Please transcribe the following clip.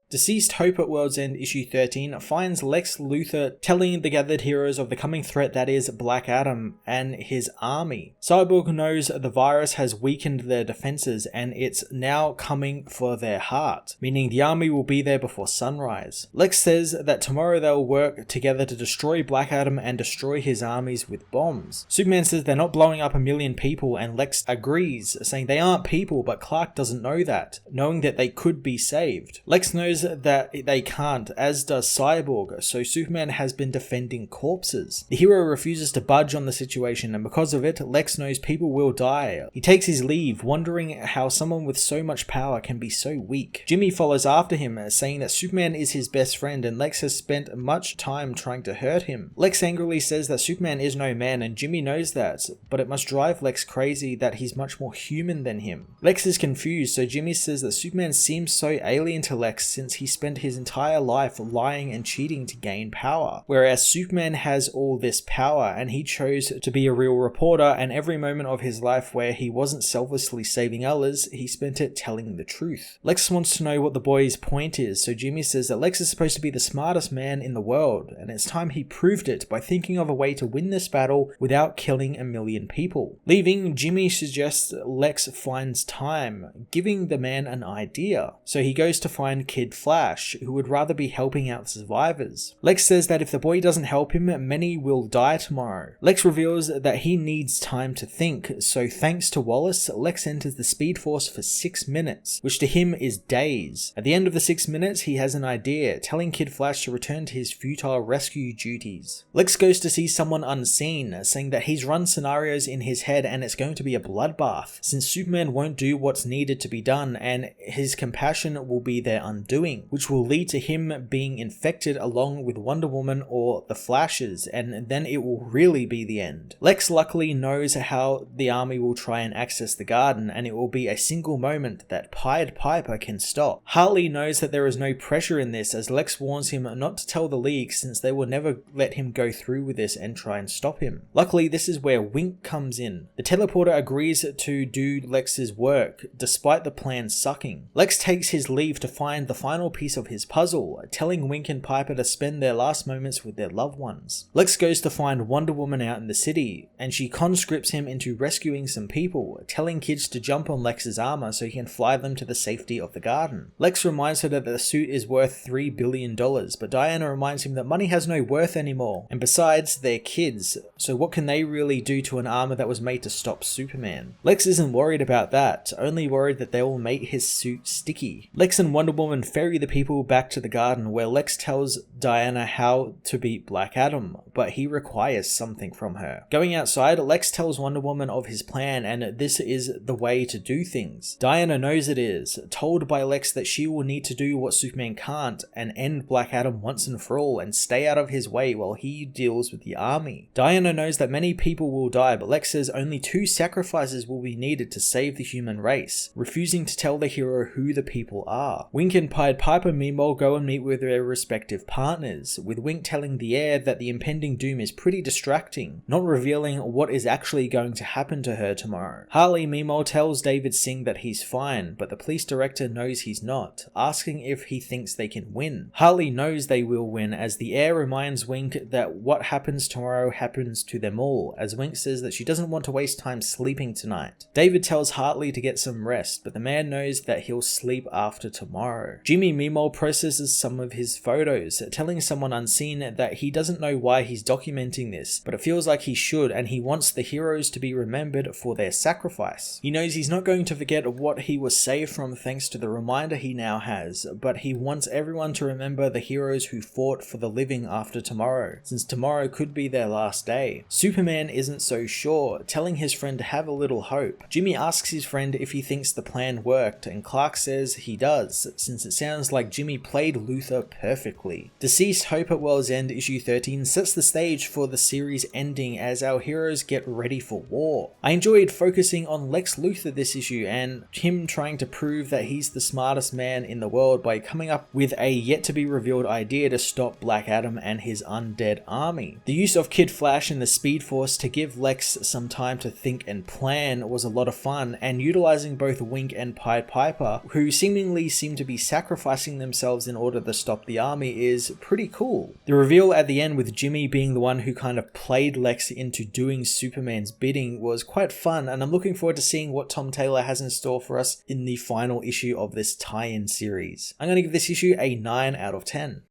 Deceased Hope at World's End issue 13 finds Lex Luthor telling the gathered heroes of the coming threat that is Black Adam and his army. Cyborg knows the virus has weakened their defenses and it's now coming for their heart, meaning the army will be there before sunrise. Lex says that tomorrow they'll work together to destroy Black Adam and destroy his armies with bombs. Superman says they're not blowing up 1 million people, and Lex agrees, saying they aren't people, but Clark doesn't know that, knowing that they could be saved. Lex knows that they can't, as does Cyborg, so Superman has been defending corpses. The hero refuses to budge on the situation, and because of it, Lex knows people will die. He takes his leave, wondering how someone with so much power can be so weak. Jimmy follows after him, saying that Superman is his best friend and Lex has spent much time trying to hurt him. Lex angrily says that Superman is no man, and Jimmy knows that, but it must drive Lex crazy that he's much more human than him. Lex is confused, so Jimmy says that Superman seems so alien to Lex since he spent his entire life lying and cheating to gain power, whereas Superman has all this power and he chose to be a real reporter, and every moment of his life where he wasn't selflessly saving others, he spent it telling the truth. Lex wants to know what the boy's point is, so Jimmy says that Lex is supposed to be the smartest man in the world, and it's time he proved it by thinking of a way to win this battle without killing 1 million people. Leaving, Jimmy suggests Lex finds time, giving the man an idea. So he goes to find Kid Flash, who would rather be helping out survivors. Lex says that if the boy doesn't help him, many will die tomorrow. Lex reveals that he needs time to think, so thanks to Wallace, Lex enters the Speed Force for 6 minutes, which to him is days. At the end of the 6 minutes, he has an idea, telling Kid Flash to return to his futile rescue duties. Lex goes to see someone unseen, saying that he's run scenarios in his head and it's going to be a bloodbath, since Superman won't do what's needed to be done and his compassion will be their undoing, which will lead to him being infected along with Wonder Woman or the Flashes, and then it will really be the end. Lex luckily knows how the army will try and access the garden, and it will be a single moment that Pied Piper can stop. Harley knows that there is no pressure in this, as Lex warns him not to tell the League since they will never let him go through with this and try and stop him. Luckily, this is where Wink comes in. The teleporter agrees to do Lex's work, despite the plan sucking. Lex takes his leave to find the final piece of his puzzle, telling Wink and Piper to spend their last moments with their loved ones. Lex goes to find Wonder Woman out in the city, and she conscripts him into rescuing some people, telling kids to jump on Lex's armor so he can fly them to the safety of the garden. Lex reminds her that the suit is worth $3 billion, but Diana reminds him that money has no worth anymore, and besides, they're kids, so what can they really do to an armor that was made to stop Superman? Lex isn't worried about that, only worried that they will make his suit sticky. Lex and Wonder Woman ferry the people back to the garden, where Lex tells Diana how to beat Black Adam, but he requires something from her. Going outside, Lex tells Wonder Woman of his plan, and this is the way to do things. Diana knows it is, told by Lex that she will need to do what Superman can't and end Black Adam once and for all and stay out of his way while he deals with the army. Diana knows that many people will die, but Lex says only 2 sacrifices will be needed to save the human race, refusing to tell the hero who the people are. Wink and Pied Piper meanwhile go and meet with their respective partners, with Wink telling the heir that the impending doom is pretty distracting, not revealing what is actually going to happen to her tomorrow. Harley meanwhile tells David Singh that he's fine, but the police director knows he's not, asking if he thinks they can win. Harley knows they will win, as the heir reminds Wink that what happens tomorrow happens to them all, as Wink says that she doesn't want to waste time sleeping tonight. David tells Hartley to get some rest, but the man knows that he'll sleep after tomorrow. Jimmy meanwhile processes some of his photos, telling someone unseen that he doesn't know why he's documenting this, but it feels like he should, and he wants the heroes to be remembered for their sacrifice. He knows he's not going to forget what he was saved from thanks to the reminder he now has, but he wants everyone to remember the heroes who fought for the living after tomorrow, since tomorrow could be their last day. Superman isn't so sure, telling his friend to have a little hope. Jimmy asks his friend if he thinks the plan worked, and Clark says he does, since it sounds like Jimmy played Luthor perfectly. Deceased Hope at World's End issue 13 sets the stage for the series ending as our heroes get ready for war. I enjoyed focusing on Lex Luthor this issue and him trying to prove that he's the smartest man in the world by coming up with a yet to be revealed idea to stop Black Adam and his undead army. The use of Kid Flash and the Speed Force to give Lex some time to think and plan was a lot of fun, and utilizing both Wink and Pied Piper, who seemingly seem to be sacrificed sacrificing themselves in order to stop the army is pretty cool. The reveal at the end with Jimmy being the one who kind of played Lex into doing Superman's bidding was quite fun, and I'm looking forward to seeing what Tom Taylor has in store for us in the final issue of this tie-in series. I'm going to give this issue a 9 out of 10.